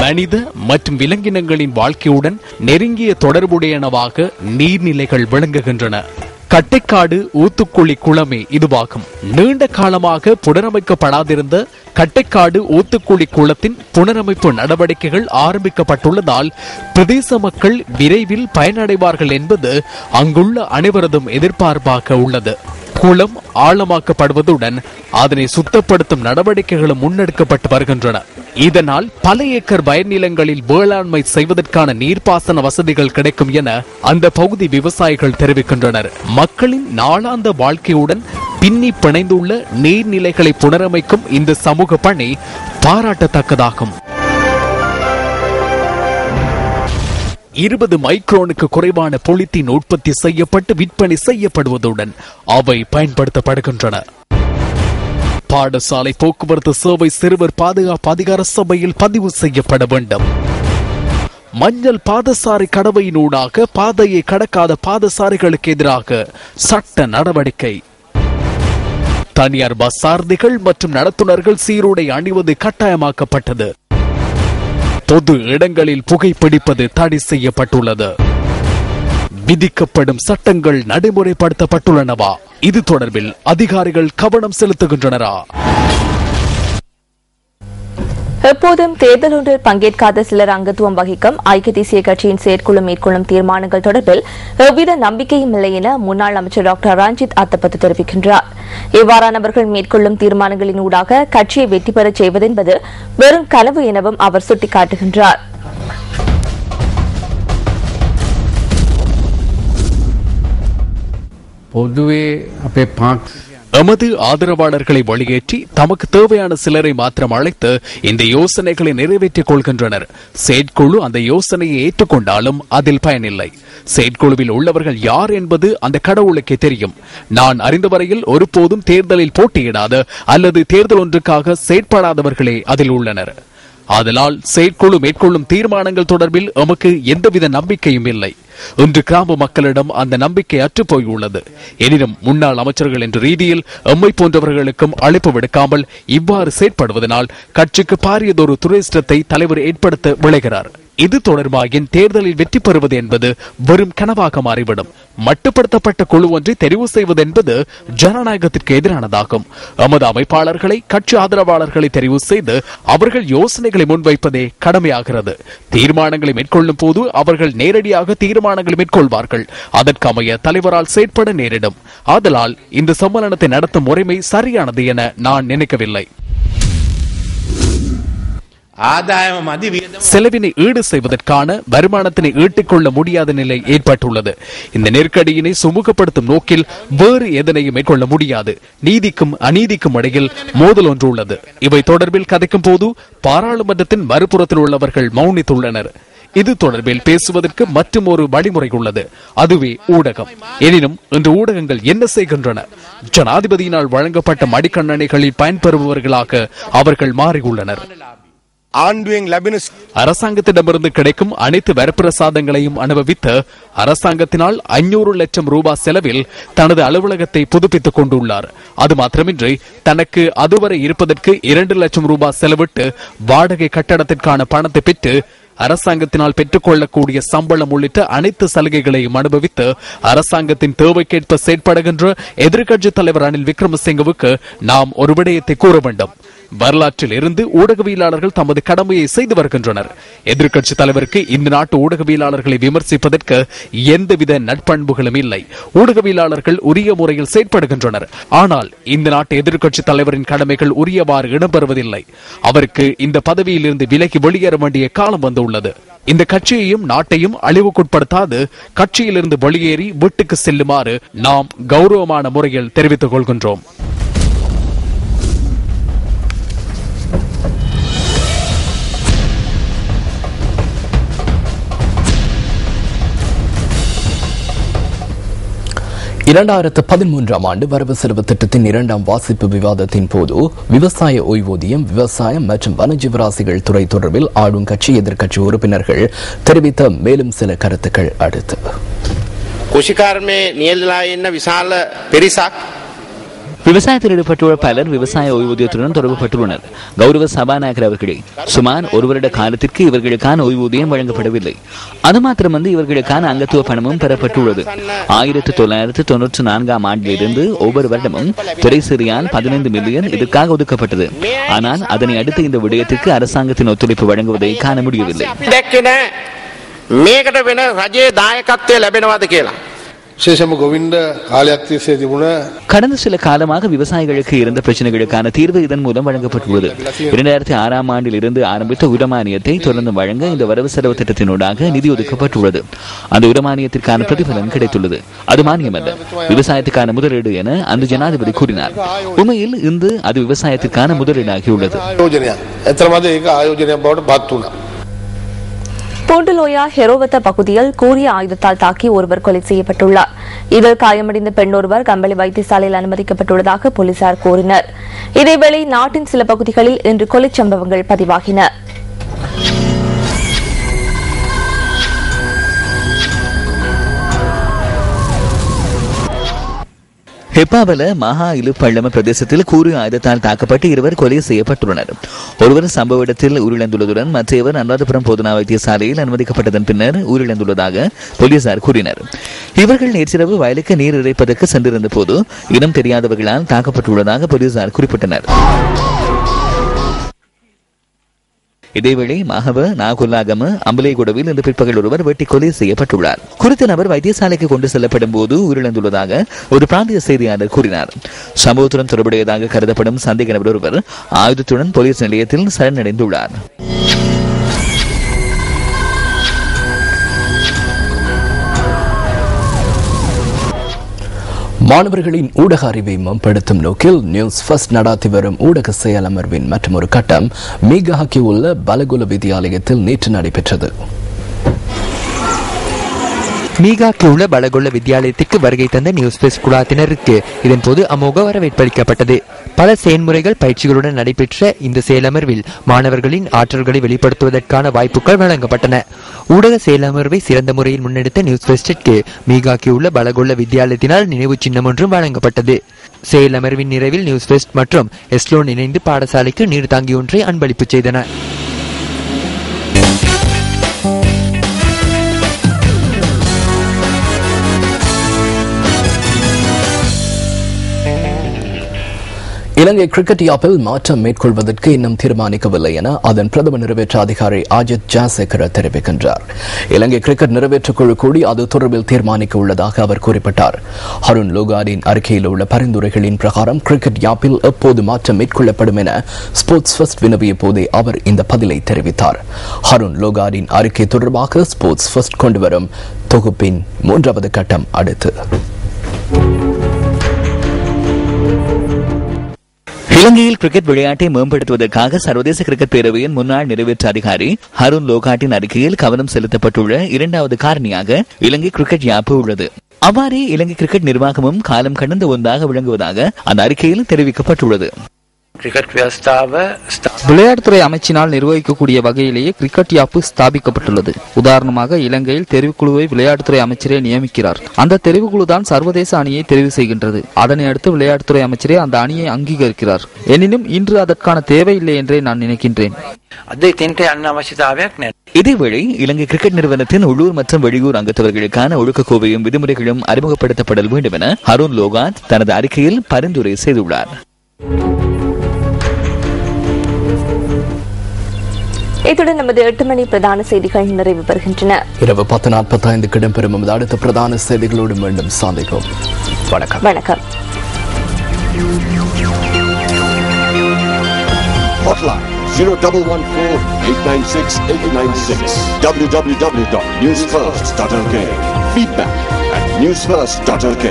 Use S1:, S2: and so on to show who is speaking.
S1: மனித மற்றும் விலங்கினங்களின் வாழ்க்கையுடன் நெருங்கிய தொடர்புடையனவாக நீர்நிலைகள் விளங்குகின்றன. கட்டைக்காடு ஊத்துக்குழி குளமே இதுவாகும். நீண்ட காலமாக புனரமைக்கப்படாதிருந்த கட்டைக்காடு ஊத்துக்குழி குளத்தின் புனரமைப்பு நடவடிக்கைகள் ஆரம்பிக்கப்பட்டுள்ளதால் பிரதேச மக்கள் விரைவில் பயனடைவார்கள் என்பது அங்குள்ள அனைவரதும் எதிர்பார்ப்பாக உள்ளது. குளம் ஆழமாக்கப்படுவதுடன் அதனை சுத்தப்படுத்தும் நடவடிக்கைகளும் முன்னெடுக்கப்பட்டு வருகின்றன. இதனால் பல ஏக்கர் வயல்நிலங்களில் வேளாண்மை செய்வதற்கான நீர்ப்பாசன வசதிகள் கிடைக்கும் என அந்த பகுதி விவசாயிகள் தெரிவிக்கின்றனர். மக்களின் நாளாந்த வாழ்க்கையுடன் பின்னி பிணைந்துள்ள நீர்நிலைகளை புனரமைக்கும் இந்த சமூக பணி பாராட்டத்தக்கதாகும். 20 மைக்ரோனுக்கு குறைவான பொலித்தீன் உற்பத்தி செய்யப்பட்டு விற்பனை செய்யப்படுவதுடன் அவை பயன்படுத்தப்படுகின்றன. பாடசாலை போக்குவரத்து சேவை சிறுவர் பாதுகாப்பு அதிகார சபையில் பதிவு செய்யப்பட வேண்டும். மஞ்சள் பாதசாரி கடவையினூடாக பாதையை கடக்காத பாதசாரிகளுக்கு எதிராக சட்ட நடவடிக்கை. தனியார் பஸ் சாரதிகள் மற்றும் நடத்துனர்கள் சீருடை அணிவது கட்டாயமாக்கப்பட்டது. பொது இடங்களில் புகைப்பிடிப்பது தடை செய்யப்பட்டுள்ளது. விதிக்கப்படும் சட்டங்கள் நடைமுறைப்படுத்தப்பட்டுள்ளனவா? இது தொடர்பில் அதிகாரிகள் கவனம் செலுத்துகின்றனரா?
S2: எப்போதும் தேர்தல் ஒன்றில் பங்கேற்காத சிலர் அங்கத்துவம் வகிக்கும் ஐக்கிய தேசிய கட்சியின் செயற்குழு மேற்கொள்ளும் தீர்மானங்கள் தொடர்பில் எவ்வித நம்பிக்கையும் இல்லை என முன்னாள் அமைச்சர் டாக்டர் ரஞ்சித் அத்தப்பத்து தெரிவிக்கின்றார். இவ்வாறானவர்கள் மேற்கொள்ளும் தீர்மானங்களின் ஊடாக கட்சியை வெற்றி பெறச் செய்வதென்பது வெறும் கனவு எனவும் அவர் சுட்டிக்காட்டுகின்றார்.
S1: எமது ஆதரவாளர்களை வெளியேற்றி தமக்கு தேவையான சிலரை மாத்திரம் அழைத்து இந்த யோசனைகளை நிறைவேற்றிக் கொள்கின்றனர். செயற்குழு அந்த யோசனையை ஏற்றுக்கொண்டாலும் அதில் பயனில்லை. செயற்குழுவில் உள்ளவர்கள் யார் என்பது அந்த கடவுளுக்கே தெரியும். நான் அறிந்தவரையில் ஒருபோதும் தேர்தலில் போட்டியிடாத அல்லது தேர்தல் ஒன்றுக்காக செயற்படாதவர்களே அதில் உள்ளனர். அதனால் செயற்குழு மேற்கொள்ளும் தீர்மானங்கள் தொடர்பில் எமக்கு எந்தவித நம்பிக்கையும் இல்லை. இன்று கிராம மக்களிடம் அந்த நம்பிக்கை அற்றுப்போய் உள்ளது. எனினும் முன்னாள் அமைச்சர்கள் என்ற ரீதியில் எம்மை போன்றவர்களுக்கும் அழைப்பு விடுக்காமல் இவ்வாறு செயற்படுவதனால் கட்சிக்கு பாரியதொரு துரதிர்ஷ்டத்தை தலைவர் ஏற்படுத்த விளைகிறார். இது தொடர்பாக தேர்தலில் வெற்றி பெறுவது என்பது வெறும் கனவாக மாறிவிடும். மட்டுப்படுத்தப்பட்ட குழு ஒன்றை தெரிவு செய்வது என்பது ஜனநாயகத்திற்கு எதிரானதாகும். எமது அமைப்பாளர்களை கட்சி ஆதரவாளர்களை தெரிவு செய்து அவர்கள் யோசனைகளை முன்வைப்பதே கடமையாகிறது. தீர்மானங்களை மேற்கொள்ளும் போது அவர்கள் நேரடியாக தீர்மானங்களை மேற்கொள்வார்கள். அதற்கு அமைய தலைவரால் செயற்பட நேரிடும். ஆதலால் இந்த சம்மேளனத்தை நடத்தும் முறைமை சரியானது என நான் நினைக்கவில்லை. செலவினை ஈடு செய்வதற்கான வருமானத்தினை ஈட்டிக் கொள்ள முடியாத நிலை ஏற்பட்டுள்ளது. இந்த நெருக்கடியினை சுமூகப்படுத்தும் நோக்கில் வேறு எதனையும் மேற்கொள்ள முடியாது. நீதிக்கும் அநீதிக்கும் இடையில் மோதல் ஒன்று உள்ளது. இவை தொடர்பில் கதைக்கும் போது பாராளுமன்றத்தின் மறுபுறத்தில் உள்ளவர்கள் மௌனித்துள்ளனர். இது தொடர்பில் பேசுவதற்கு மற்றும் ஒரு வழிமுறை உள்ளது. அதுவே ஊடகம். எனினும் இன்று ஊடகங்கள் என்ன செய்கின்றன? ஜனாதிபதியினால் வழங்கப்பட்ட மடிக்கண்ணணைகளில் பயன்பெறுபவர்களாக அவர்கள் மாறியுள்ளனர். அரசாங்கத்திடமிருந்து கிடைக்கும் அனைத்து வரப்பிரசாதங்களையும் அனுபவித்து அரசாங்கத்தினால் 500 லட்சம் ரூபாய் செலவில் தனது அலுவலகத்தை புதுப்பித்துக் கொண்டுள்ளார். அது மாத்திரமின்றி தனக்கு அதுவரை இருப்பதற்கு 2 லட்சம் ரூபாய் செலவிட்டு வாடகை கட்டடத்திற்கான பணத்தை பெற்று அரசாங்கத்தினால் பெற்றுக்கொள்ளக்கூடிய சம்பளம் உள்ளிட்ட அனைத்து சலுகைகளையும் அனுபவித்து அரசாங்கத்தின் தேவைக்கேற்ப செயற்படுகின்ற எதிர்க்கட்சி தலைவர் ரணில் விக்ரமசிங்கவுக்கு நாம் ஒரு விடயத்தை கூற வேண்டும். வரலாற்றில் இருந்து ஊடகவியலாளர்கள் தமது கடமையை செய்து வருகின்றனர். எதிர்க்கட்சி தலைவருக்கு இந்த நாட்டு ஊடகவியலாளர்களை விமர்சிப்பதற்கு எந்தவித நட்பண்புகளும் இல்லை. ஊடகவியலாளர்கள் உரிய முறையில் செயற்படுகின்றனர். ஆனால் இந்த நாட்டு எதிர்க்கட்சி தலைவரின் கடமைகள் உரியவாறு இடம்பெறுவதில்லை. அவருக்கு இந்த பதவியில் இருந்து விலகி வெளியேற வேண்டிய காலம் வந்துள்ளது. இந்த கட்சியையும் நாட்டையும் அழிவுக்குட்படுத்தாது கட்சியிலிருந்து வெளியேறி வீட்டுக்கு செல்லுமாறு நாம் கௌரவமான முறையில் தெரிவித்துக் கொள்கின்றோம்.
S3: ஆண்டு வரவு செலவு திட்டத்தின் 2ஆம் வாசிப்பு விவாதத்தின் போது விவசாய ஓய்வூதியம், விவசாயம் மற்றும் வனஜீவராசிகள் துறை தொடர்பில் ஆளும் கட்சி எதிர்க்கட்சி உறுப்பினர்கள் தெரிவித்த மேலும் சில கருத்துக்கள் அடுத்து.
S4: කුෂිකර්මයේ නියැලලා ඉන්න විශාල පිරිසක් விவசாயத்தில் ஈடுபட்டுள்ள பலர் விவசாய ஓய்வூதியத்துடன் தொடர்புபட்டுள்ளனர். கௌரவ சபாநாயகர் அவர்களே, சுமார் ஒரு வருட காலத்திற்கு இவர்களுக்கான ஓய்வூதியம் வழங்கப்படவில்லை. அது மாத்திரமன்று இவர்களுக்கான அங்கத்துவ பணமும் பெறப்பட்டுள்ளது. 1994 ஆண்டிலிருந்து ஒவ்வொரு வருடமும் துறைசிறியால் 15 மில்லியன் இதற்காக ஒதுக்கப்பட்டது. ஆனால் அதனை அடுத்து இந்த விடயத்திற்கு அரசாங்கத்தின் ஒத்துழைப்பு வழங்குவதை காண முடியவில்லை. கடந்த சில காலமாக விவசாயிகளுக்கு இருந்த பிரச்சனைகளுக்கான தீர்வு இதன் மூலம் வழங்கப்பட்டுள்ளது. 2006 ஆண்டில் இருந்து ஆரம்பித்த உரமானியத்தை தொடர்ந்து வழங்க இந்த வரவு செலவு திட்டத்தினூடாக நிதி ஒதுக்கப்பட்டுள்ளது. அந்த உரமானியத்திற்கான பிரதிபலன் கிடைத்துள்ளது. அது மானியமல்ல, விவசாயத்துக்கான முதலீடு என அந்த ஜனாதிபதி கூறினார். உண்மையில் இன்று அது விவசாயத்திற்கான முதலீடாகியுள்ளது.
S2: பூண்டுலோயா ஹெரோவத்த பகுதியில் கூறிய ஆயுதத்தால் தாக்கி ஒருவர் கொலை செய்யப்பட்டுள்ளார். இதில் காயமடைந்த பெண் ஒருவர் கம்பளி வைத்தியசாலையில் அனுமதிக்கப்பட்டுள்ளதாக போலீசார் கூறினர். இதேவேளை நாட்டின் சில பகுதிகளில் இன்று கொலை சம்பவங்கள் பதிவாகின.
S4: ஹெப்பாவல மகா இலுப்பள்ளம பிரதேசத்தில் கூறு ஆயுதத்தால் தாக்கப்பட்டு 2 கொலை செய்யப்பட்டுள்ளனர். ஒருவர் சம்பவ இடத்தில் உயிரிழந்துள்ளதுடன் மற்றவர் அனுராதபுரம் போதனா வைத்தியசாலையில் அனுமதிக்கப்பட்டதன் பின்னர் உயிரிழந்துள்ளதாக போலீசார் கூறினர். இவர்கள் நேற்றிரவு வயலுக்கு நீர் இறைப்பதற்கு சென்றிருந்த போது இனம் தெரியாதவர்களால் தாக்கப்பட்டுள்ளதாக போலீசார் குறிப்பிட்டனர். இதேவேளை மகவ நாகுல்லாகம அம்பலேகுடவில் இன்று பிற்பகல் ஒருவர் வெட்டி கொலை செய்யப்பட்டுள்ளார். குறித்த நபர் வைத்தியசாலைக்கு கொண்டு செல்லப்படும் போது உயிரிழந்துள்ளதாக ஒரு பிராந்திய செய்தியாளர் கூறினார். சம்பவத்துடன் தொடர்புடையதாக கருதப்படும் சந்தேக நபர் ஒருவர் ஆயுதத்துடன் போலீஸ் நிலையத்தில் சரணடைந்துள்ளார்.
S3: மாணவர்களின் ஊடக அறிவை மேம்படுத்தும் நோக்கில் நியூஸ் ஃபர்ஸ்ட் நடாத்தி வரும் ஊடக செயல் அமர்வின் மற்றொரு கட்டம் மீகாக்கி உள்ள பலகுல வித்தியாலயத்தில் நேற்று நடைபெற்றது.
S5: மீகாக்கி உள்ள பலகொள்ள வித்தியாலயத்திற்கு வருகை தந்த நியூஸ் ஃபெஸ்ட் குழாத்தினருக்கு இதன்போது அமோக வரவேற்பளிக்கப்பட்டது. பல செயல்முறைகள் பயிற்சிகளுடன் நடைபெற்ற இந்த செயலமர்வில் மாணவர்களின் ஆற்றல்களை வெளிப்படுத்துவதற்கான வாய்ப்புகள் வழங்கப்பட்டன. ஊடக செயலமர்வை சிறந்த முறையில் முன்னெடுத்த நியூஸ் ஃபெஸ்டிற்கு மீகாக்கி உள்ள பலகொள்ள வித்தியாலயத்தினால் நினைவு சின்னம் ஒன்றும் வழங்கப்பட்டது. செயலமர்வின் நிறைவில் நியூஸ் ஃபெஸ்ட் மற்றும் எஸ்லோன் இணைந்து பாடசாலைக்கு நீர் தாங்கி ஒன்றை அன்பளிப்பு செய்தன.
S3: இலங்கை கிரிக்கெட் யாப்பில் மாற்றம் மேற்கொள்வதற்கு இன்னும் தீர்மானிக்கவில்லை என அதன் பிரதம நிறைவேற்ற அதிகாரி அஜித் ஜாசேகர தெரிவிக்கின்றார். இலங்கை கிரிக்கெட் நிறைவேற்றுக் குழு கூடி அது தொடர்பில் தீர்மானிக்க உள்ளதாக அவர் குறிப்பிட்டார். ஹருண் லோகாடின் அறிக்கையில் உள்ள பரிந்துரைகளின் பிரகாரம் கிரிக்கெட் யாப்பில் எப்போது மாற்றம் மேற்கொள்ளப்படும் என ஸ்போர்ட்ஸ் ஃபர்ஸ்ட் வினவிய போதே அவர் இந்த பதிலை தெரிவித்தார். ஹருண் லோகாடின் அறிக்கை தொடர்பாக ஸ்போர்ட்ஸ் ஃபர்ஸ்ட் கொண்டுவரும் தொகுப்பின் 3வது கட்டம் அடுத்து.
S4: இலங்கையில் கிரிக்கெட் விளையாட்டை மேம்படுத்துவதற்காக சர்வதேச கிரிக்கெட் பேரவையின் முன்னாள் நிறைவேற்ற அதிகாரி ஹருண் லோகாட்டின் அறிக்கையில் கவனம் செலுத்தப்பட்டுள்ள 2வது காரணியாக இலங்கை கிரிக்கெட் யாப்பு உள்ளது. அவ்வாறே இலங்கை கிரிக்கெட் நிர்வாகமும் காலம் கடந்த ஒன்றாக விளங்குவதாக அந்த அறிக்கையில் தெரிவிக்கப்பட்டுள்ளது.
S6: விளையாட்டுத்துறை அமைச்சினால் நிர்வகிக்கக்கூடிய வகையிலேயே கிரிக்கெட் யாப்பு ஸ்தாபிக்கப்பட்டுள்ளது. உதாரணமாக இலங்கையில் தெரிவுக்குழுவை விளையாட்டுத்துறை அமைச்சரே நியமிக்கிறார். அந்த தெரிவுக்குழு தான் சர்வதேச அணியை தெரிவு செய்கின்றது. அதனை அடுத்து விளையாட்டுத்துறை அமைச்சரே அந்த அணியை அங்கீகரிக்கிறார். எனினும் இன்று அதற்கான தேவையில்லை என்றே நான் நினைக்கின்றேன்.
S4: இதேவேளை இலங்கை கிரிக்கெட் நிறுவனத்தின் உள்ளூர் மற்றும் வெளியூர் அங்கத்தவர்களுக்கான ஒழுக்கக்கோவையும் விதிமுறைகளும் அறிமுகப்படுத்தப்பட வேண்டும் என ஹருண் லோகாட் தனது அறிக்கையில் பரிந்துரை செய்துள்ளார்.
S2: இத்துடன் நமது 8 மணி பிரதான செய்திகள் நிறைவு பெறுகின்றன.
S3: இரவு 10:45 இடம்பெறும் அடுத்த பிரதான செய்திகளோடு மீண்டும் சந்திப்போம். வணக்கம்.
S2: வணக்கம்.
S7: Hotline 0114-896-896 www.newsfirst.lk. Feedback at newsfirst.lk.